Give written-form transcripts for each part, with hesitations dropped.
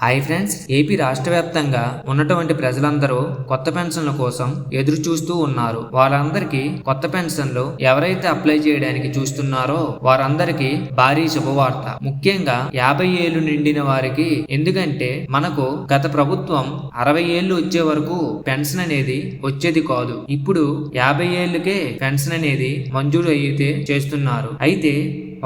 Hi friends, AP రాష్ట్ర వ్యాప్తంగా ఉన్నటువంటి ప్రజలందరూ కొత్త పెన్షన్ల కోసం ఎదురు చూస్తూ ఉన్నారు. వారందరికీ కొత్త పెన్షన్లు ఎవరైతే అప్లై చేయడానికి చూస్తున్నారో వారందరికీ భారీ శుభవార్త. ముఖ్యంగా 50 ఏళ్లు నిండిన వారికి. ఎందుకంటే మనకు గత ప్రభుత్వం 60 ఏళ్లు వచ్చే వరకు పెన్షన్ అనేది వచ్చేది కాదు. ఇప్పుడు 50 ఏళ్లకే పెన్షన్ అనేది మంజూరు అయితే చేస్తున్నారు. అయితే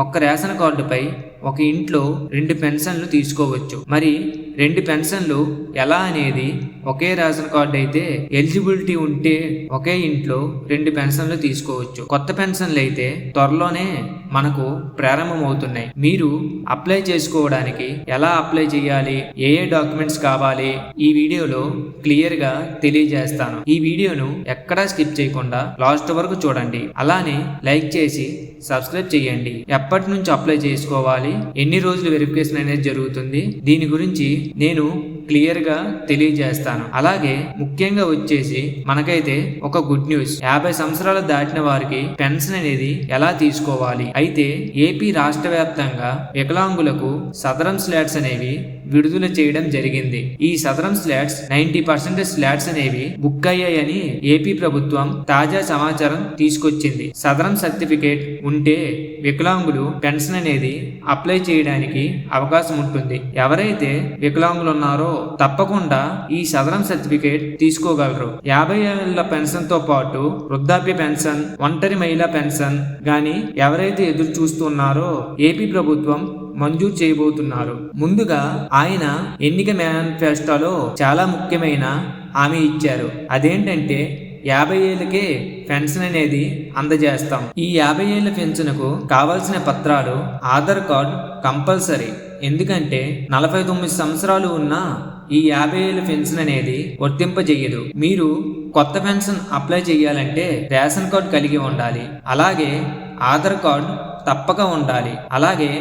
ఒక్క రేషన్ కార్డుపై ఒక ఇంట్లో 2 పెన్షన్లు తీసుకోవచ్చు. మరి 2 పెన్షన్లు ఎలా అనేది, ఒకే రేషన్ కార్డు అయితే ఎలిజిబిలిటీ ఉంటే ఒకే ఇంట్లో 2 పెన్షన్లు తీసుకోవచ్చు. కొత్త పెన్షన్లు అయితే త్వరలోనే మనకు ప్రారంభమవుతున్నాయి. మీరు అప్లై చేసుకోవడానికి ఎలా అప్లై చేయాలి, ఏ డాక్యుమెంట్స్ కావాలి, ఈ వీడియోలో క్లియర్ గా తెలియజేస్తాను. ఈ వీడియోను ఎక్కడా స్కిప్ చేయకుండా లాస్ట్ వరకు చూడండి. అలానే లైక్ చేసి సబ్స్క్రైబ్ చేయండి. ఎప్పటి నుంచి అప్లై చేసుకోవాలి, ఎన్ని రోజులు వెరిఫికేషన్ అనేది జరుగుతుంది, దీని గురించి నేను క్లియర్ గా తెలియజేస్తాను. అలాగే ముఖ్యంగా వచ్చేసి మనకైతే ఒక గుడ్ న్యూస్. 50 సంవత్సరాలు దాటిన వారికి పెన్షన్ అనేది ఎలా తీసుకోవాలి. అయితే ఏపీ రాష్ట్ర వ్యాప్తంగా వికలాంగులకు సదరం స్లాట్స్ అనేవి విడుదల చేయడం జరిగింది. ఈ సదరం స్లాట్స్ 90% స్లాట్స్ అనేవి బుక్ అయ్యాయని ఏపీ ప్రభుత్వం తాజా సమాచారం తీసుకొచ్చింది. సదరం సర్టిఫికేట్ ఉంటే వికలాంగులు పెన్షన్ అనేది అప్లై చేయడానికి అవకాశం ఉంటుంది. ఎవరైతే వికలాంగులు ఉన్నారో తప్పకుండా ఈ సదరం సర్టిఫికేట్ తీసుకోగలరు. 50 ఏళ్ల పెన్షన్ తో పాటు వృద్ధాప్య పెన్షన్, ఒంటరి మహిళా పెన్షన్ గాని ఎవరైతే ఎదురు చూస్తున్నారో ఏపీ ప్రభుత్వం మంజూరు చేయబోతున్నారు. ముందుగా ఆయన ఎన్నిక మేనిఫెస్టోలో చాలా ముఖ్యమైన హామీ ఇచ్చారు. అదేంటంటే 50 ఏళ్ళకే పెన్షన్ అనేది అందజేస్తాం. ఈ 50 ఏళ్ల పెన్షన్కు కావాల్సిన పత్రాలు ఆధార్ కార్డ్ కంపల్సరీ. ఎందుకంటే 49 సంవత్సరాలు ఉన్న ఈ 50 ఏళ్ల పెన్షన్ అనేది వర్తింపజేయదు. మీరు కొత్త పెన్షన్ అప్లై చేయాలంటే రేషన్ కార్డు కలిగి ఉండాలి. అలాగే ఆధార్ కార్డు తప్పక ఉండాలి. అలాగే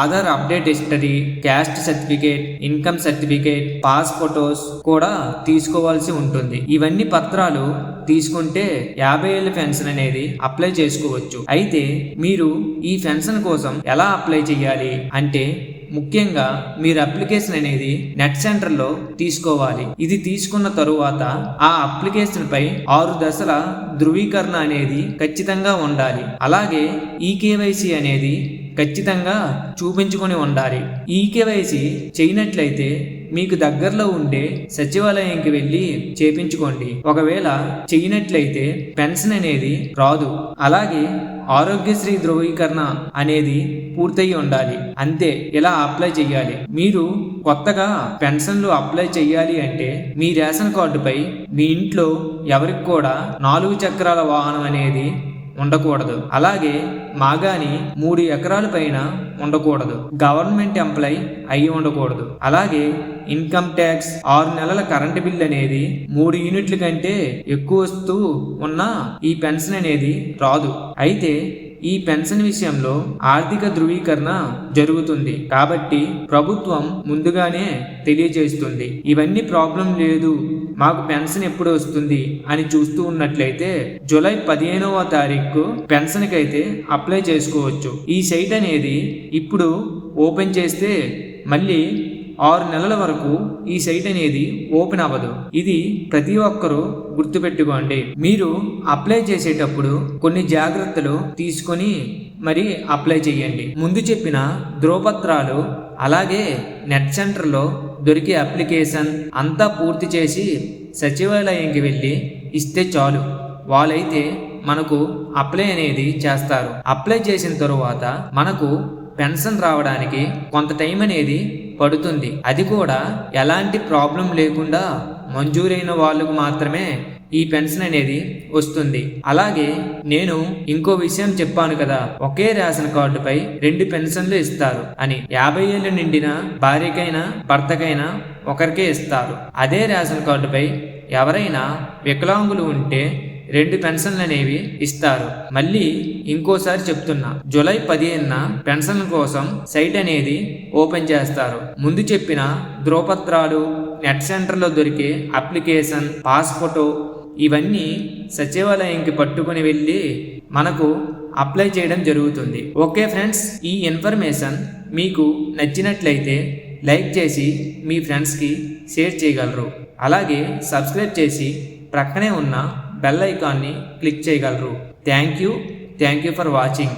Aadhaar update history, caste certificate, income certificate, pass photos కూడా తీసుకోవాల్సి ఉంటుంది. ఇవన్నీ పత్రాలు తీసుకుంటే 50 ఏళ్ల పెన్షన్ అనేది అప్లై చేసుకోవచ్చు. అయితే మీరు ఈ పెన్షన్ కోసం ఎలా అప్లై చేయాలి అంటే ముఖ్యంగా మీరు అప్లికేషన్ అనేది నెట్ సెంటర్ లో తీసుకోవాలి. ఇది తీసుకున్న తరువాత ఆ అప్లికేషన్ పై 6 దశల ధృవీకరణ అనేది ఖచ్చితంగా ఉండాలి. అలాగే ఈకేవైసీ అనేది ఖచ్చితంగా చూపించుకొని ఉండాలి. ఈకేవైసీ చేయనట్లయితే మీకు దగ్గరలో ఉండే సచివాలయంకి వెళ్ళి చేపించుకోండి. ఒకవేళ చేయనట్లయితే పెన్షన్ అనేది రాదు. అలాగే ఆరోగ్యశ్రీ ధృవీకరణ అనేది పూర్తయి ఉండాలి. అంతే, ఇలా అప్లై చేయాలి. మీరు కొత్తగా పెన్షన్లు అప్లై చేయాలి అంటే మీ రేషన్ కార్డుపై మీ ఇంట్లో ఎవరికి కూడా 4 చక్రాల వాహనం అనేది ఉండకూడదు. అలాగే మాగాని 3 ఎకరాల పైన ఉండకూడదు. గవర్నమెంట్ ఎంప్లాయ్ అయి ఉండకూడదు. అలాగే ఇన్కమ్ ట్యాక్స్, 6 నెలల కరెంటు బిల్ అనేది 3 యూనిట్ల కంటే ఎక్కువ వస్తూ ఉన్నా ఈ పెన్షన్ అనేది రాదు. అయితే ఈ పెన్షన్ విషయంలో ఆర్థిక ధృవీకరణ జరుగుతుంది కాబట్టి ప్రభుత్వం ముందుగానే తెలియజేస్తుంది. ఇవన్నీ ప్రాబ్లం లేదు, మాకు పెన్షన్ ఎప్పుడు వస్తుంది అని చూస్తూ ఉన్నట్లయితే జూలై 15వ తారీఖు పెన్షన్ కి అయితే అప్లై చేసుకోవచ్చు. ఈ సైట్ అనేది ఇప్పుడు ఓపెన్ చేస్తే మళ్ళీ 6 నెలల వరకు ఈ సైట్ అనేది ఓపెన్ అవ్వదు. ఇది ప్రతి ఒక్కరూ గుర్తుపెట్టుకోండి. మీరు అప్లై చేసేటప్పుడు కొన్ని జాగ్రత్తలు తీసుకొని మరి అప్లై చేయండి. ముందు చెప్పిన ధృవపత్రాలు అలాగే నెట్ సెంటర్లో దొరికే అప్లికేషన్ అంతా పూర్తి చేసి సచివాలయంకి వెళ్ళి ఇస్తే చాలు. వాళ్ళైతే మనకు అప్లై అనేది చేస్తారు. అప్లై చేసిన తరువాత మనకు పెన్షన్ రావడానికి కొంత టైం అనేది పడుతుంది. అది కూడా ఎలాంటి ప్రాబ్లం లేకుండా మంజూరైన వాళ్ళకు మాత్రమే ఈ పెన్షన్ అనేది వస్తుంది. అలాగే నేను ఇంకో విషయం చెప్పాను కదా, ఒకే రేషన్ కార్డుపై 2 పెన్షన్లు ఇస్తారు అని. 50 ఏళ్ళు నిండిన భార్యకైనా భర్తకైనా ఒకరికే ఇస్తారు. అదే రేషన్ కార్డుపై ఎవరైనా వికలాంగులు ఉంటే 2 పెన్షన్లు అనేవి ఇస్తారు. మళ్ళీ ఇంకోసారి చెప్తున్నా, జూలై 15న పెన్షన్ కోసం సైట్ అనేది ఓపెన్ చేస్తారు. ముందు చెప్పిన ధృవపత్రాలు, నెట్ సెంటర్లో దొరికే అప్లికేషన్, పాస్ ఫోటో ఇవన్నీ సచివాలయంకి పట్టుకుని వెళ్ళి మనకు అప్లై చేయడం జరుగుతుంది. ఓకే ఫ్రెండ్స్, ఈ ఇన్ఫర్మేషన్ మీకు నచ్చినట్లయితే లైక్ చేసి మీ ఫ్రెండ్స్కి షేర్ చేయగలరు. అలాగే సబ్స్క్రైబ్ చేసి ప్రక్కనే ఉన్న బెల్ ఐకాన్ని క్లిక్ చేయగలరు. Thank you for watching.